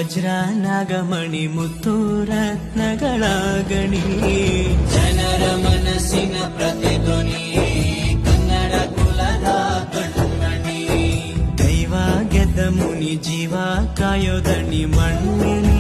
ವಜ್ರ ನಾಗಮಣಿ ಮುತ್ತು ರತ್ನಗಳ ಗಣಿ, ಜನರ ಮನಸ್ಸಿನ ಪ್ರತಿಧ್ವನಿ, ಕನ್ನಡ ಕುಲದ ಕಣ್ಮಣಿ. ದೈವ ಗೆದ್ದ ಮುನಿ, ಜೀವ ಕಾಯೋದಣಿ, ಮಣ್ಣಿನಿ